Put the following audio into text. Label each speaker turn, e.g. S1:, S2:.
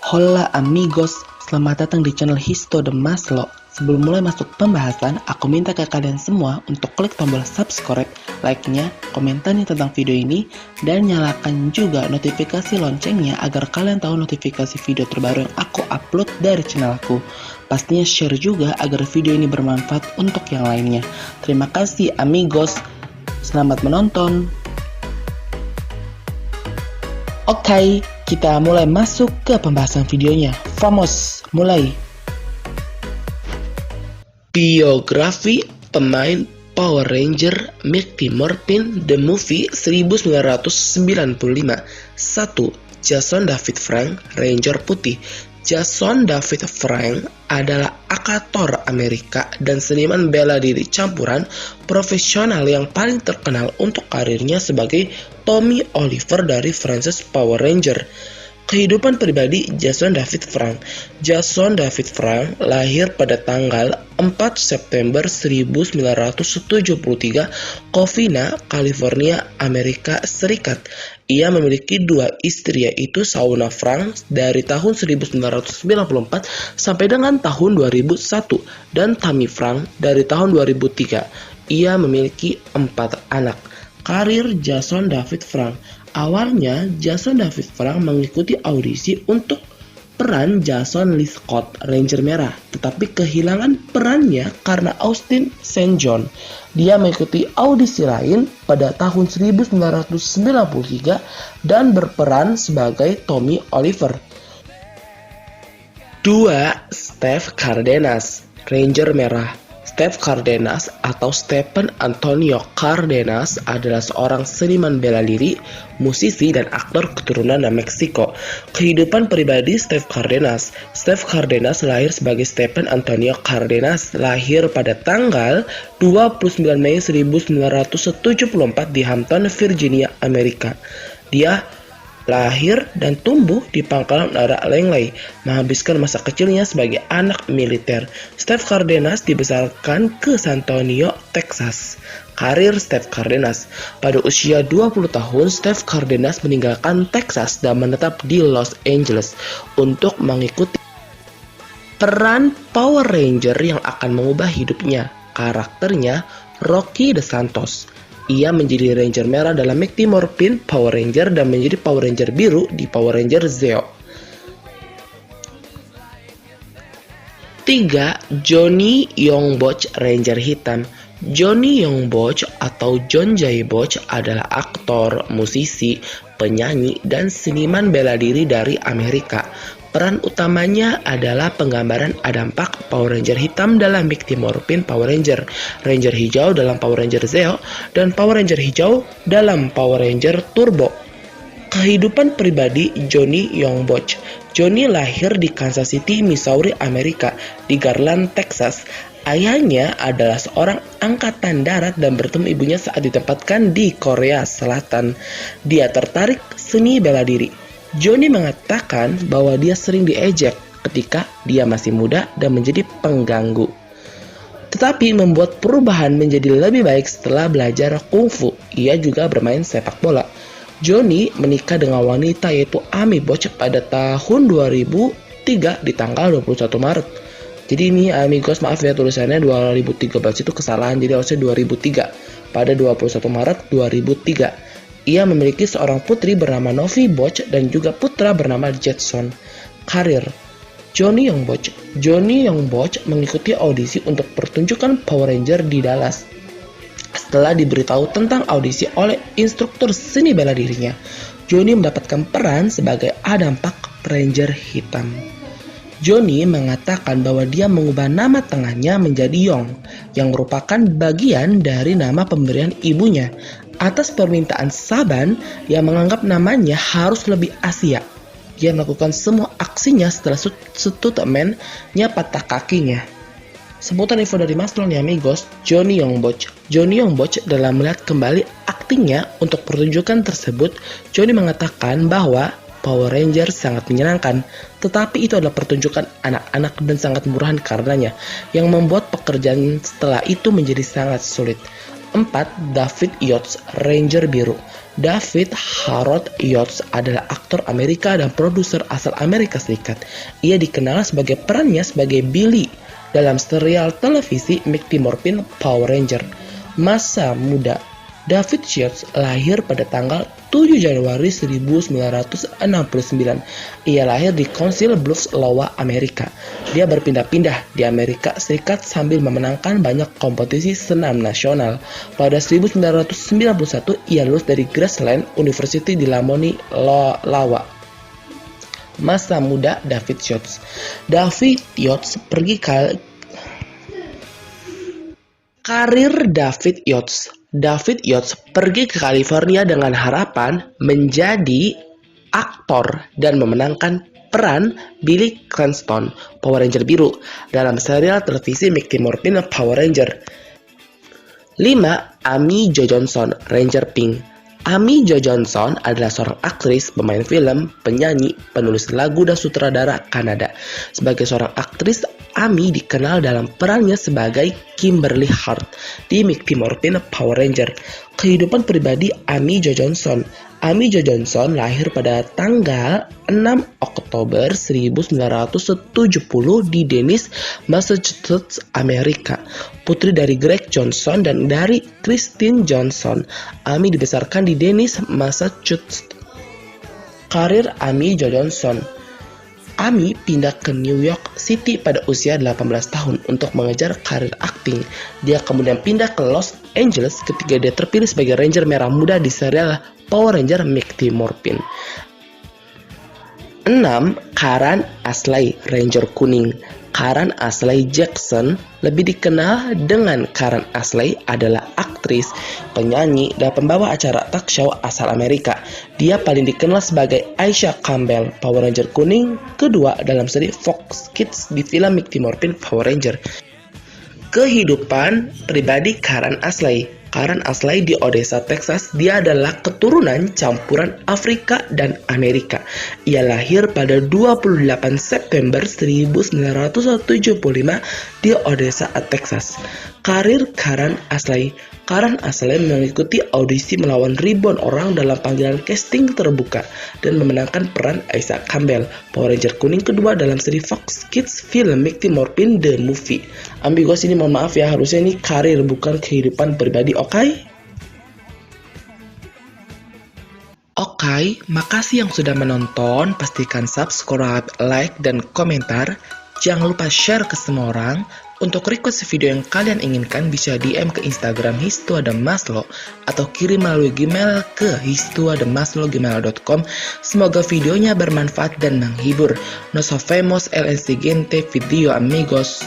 S1: Hola amigos, selamat datang di channel Histo de Maslow. Sebelum mulai masuk pembahasan, aku minta ke kalian semua untuk klik tombol subscribe, like-nya, komentarnya tentang video ini, dan nyalakan juga notifikasi loncengnya agar kalian tahu notifikasi video terbaru yang aku upload dari channel aku. Pastinya share juga agar video ini bermanfaat untuk yang lainnya. Terima kasih amigos, selamat menonton. Oke, kita mulai masuk ke pembahasan videonya. Vamos, mulai. Biografi pemain Power Ranger Mighty Morphin The Movie 1995. 1. Jason David Frank, Ranger Putih. Jason David Frank adalah aktor Amerika dan seniman bela diri campuran profesional yang paling terkenal untuk karirnya sebagai Tommy Oliver dari franchise Power Ranger. Kehidupan pribadi Jason David Frank. Jason David Frank lahir pada tanggal 4 September 1973, Covina, California, Amerika Serikat. Ia memiliki dua istri, yaitu Shauna Frank dari tahun 1994 sampai dengan tahun 2001 dan Tammy Frank dari tahun 2003. Ia memiliki 4 anak. Karir Jason David Frank. Awalnya, Jason David Frank mengikuti audisi untuk peran Jason Lee Scott, Ranger Merah, tetapi kehilangan perannya karena Austin St. John. Dia mengikuti audisi lain pada tahun 1993 dan berperan sebagai Tommy Oliver. 2. Steve Cardenas, Ranger Merah. Steve Cardenas atau Stephen Antonio Cardenas adalah seorang seniman bela diri, musisi, dan aktor keturunan Meksiko. Kehidupan pribadi Steve Cardenas. Steve Cardenas lahir sebagai Stephen Antonio Cardenas, lahir pada tanggal 29 Mei 1974 di Hampton, Virginia, Amerika. Dia lahir dan tumbuh di pangkalan udara Langley, menghabiskan masa kecilnya sebagai anak militer. Steve Cardenas dibesarkan ke San Antonio, Texas. Karir Steve Cardenas. Pada usia 20 tahun, Steve Cardenas meninggalkan Texas dan menetap di Los Angeles untuk mengikuti peran Power Ranger yang akan mengubah hidupnya. Karakternya Rocky DeSantos. Ia menjadi Ranger Merah dalam Mighty Morphin Power Ranger dan menjadi Power Ranger Biru di Power Ranger Zeo. 3. Johnny Youngboch, Ranger Hitam. Johnny Youngboch atau John J. Boch adalah aktor, musisi, penyanyi, dan seniman bela diri dari Amerika. Peran utamanya adalah penggambaran Adam Park, Power Ranger Hitam dalam Mighty Morphin Power Ranger, Ranger Hijau dalam Power Ranger Zeo, dan Power Ranger Hijau dalam Power Ranger Turbo. Kehidupan pribadi Johnny Youngboch. Johnny lahir di Kansas City, Missouri, Amerika, di Garland, Texas. Ayahnya adalah seorang angkatan darat dan bertemu ibunya saat ditempatkan di Korea Selatan. Dia tertarik seni bela diri. Johnny mengatakan bahwa dia sering diejek ketika dia masih muda dan menjadi pengganggu. Tetapi membuat perubahan menjadi lebih baik setelah belajar kungfu. Ia juga bermain sepak bola. Johnny menikah dengan wanita yaitu Amy Boch pada tahun 2003 di tanggal 21 Maret. Jadi ini amigos, maaf ya tulisannya 2013 itu kesalahan, jadi harusnya 2003. Pada 21 Maret 2003. Ia memiliki seorang putri bernama Novi Boch dan juga putra bernama Jetson. Karir Johnny Youngboch. Johnny Youngboch mengikuti audisi untuk pertunjukan Power Ranger di Dallas. Setelah diberitahu tentang audisi oleh instruktur seni bela dirinya, Johnny mendapatkan peran sebagai Adam Park, Ranger Hitam. Johnny mengatakan bahwa dia mengubah nama tengahnya menjadi Yong, yang merupakan bagian dari nama pemberian ibunya, atas permintaan Saban yang menganggap namanya harus lebih Asia. Dia melakukan semua aksinya setelah stuntman-nya patah kakinya. Sebutan info dari Maslow nih amigos, Johnny Youngboch. Johnny Youngboch dalam melihat kembali aktingnya untuk pertunjukan tersebut, Johnny mengatakan bahwa Power Ranger sangat menyenangkan, tetapi itu adalah pertunjukan anak-anak dan sangat murahan karenanya, yang membuat pekerjaan setelah itu menjadi sangat sulit. 4. David Yates, Ranger Biru. David Harold Yates adalah aktor Amerika dan produser asal Amerika Serikat. Ia dikenal sebagai perannya sebagai Billy dalam serial televisi Mighty Morphin Power Ranger. Masa muda David Yates lahir pada tanggal 7 Januari 1969. Ia lahir di Council Bluffs, Iowa, Amerika. Dia berpindah-pindah di Amerika Serikat sambil memenangkan banyak kompetisi senam nasional. Pada 1991, ia lulus dari Graceland University di Lamoni, Iowa. Masa muda David Yates. David Yates pergi Karir David Yates. David Yates pergi ke California dengan harapan menjadi aktor dan memenangkan peran Billy Cranston, Power Ranger Biru, dalam serial televisi Mighty Morphin Power Ranger. 5. Amy Jo Johnson, Ranger Pink. Amy Jo Johnson adalah seorang aktris, pemain film, penyanyi, penulis lagu, dan sutradara Kanada. Sebagai seorang aktris, Amy dikenal dalam perannya sebagai Kimberly Hart di Mighty Morphin Power Ranger. Kehidupan pribadi Amy Jo Johnson. Amy Jo Johnson lahir pada tanggal 6 Oktober 1970 di Dennis, Massachusetts, Amerika. Putri dari Greg Johnson dan dari Christine Johnson. Amy dibesarkan di Dennis, Massachusetts. Karir Amy Jo Johnson. Amy pindah ke New York City pada usia 18 tahun untuk mengejar karir akting. Dia kemudian pindah ke Los Angeles ketika dia terpilih sebagai Ranger Merah Muda di serial Power Ranger Mighty Morphin. 6. Karen Ashley, Ranger Kuning. Karen Ashley Jackson, lebih dikenal dengan Karen Ashley, adalah aktris, penyanyi, dan pembawa acara talk show asal Amerika. Dia paling dikenal sebagai Aisha Campbell, Power Ranger Kuning kedua dalam seri Fox Kids di film Mighty Morphin Power Ranger. Kehidupan pribadi Karen Ashley. Karen Ashley di Odessa, Texas. Dia adalah keturunan campuran Afrika dan Amerika. Ia lahir pada 28 September 1975 di Odessa, Texas. Karir Karen Ashley. Karen Ashley mengikuti audisi melawan ribuan orang dalam panggilan casting terbuka dan memenangkan peran Aisha Campbell, Power Ranger Kuning kedua dalam seri Fox Kids film Mighty Morphin The Movie. Ambiguous ini, mohon maaf ya, harusnya ini karir bukan kehidupan pribadi, oke? Oke, makasih yang sudah menonton. Pastikan subscribe, like, dan komentar. Jangan lupa share ke semua orang. Untuk request video yang kalian inginkan bisa DM ke Instagram histuadamaslo atau kirim melalui Gmail ke histuadamaslo@gmail.com. Semoga videonya bermanfaat dan menghibur. No so famous el siguiente video, amigos.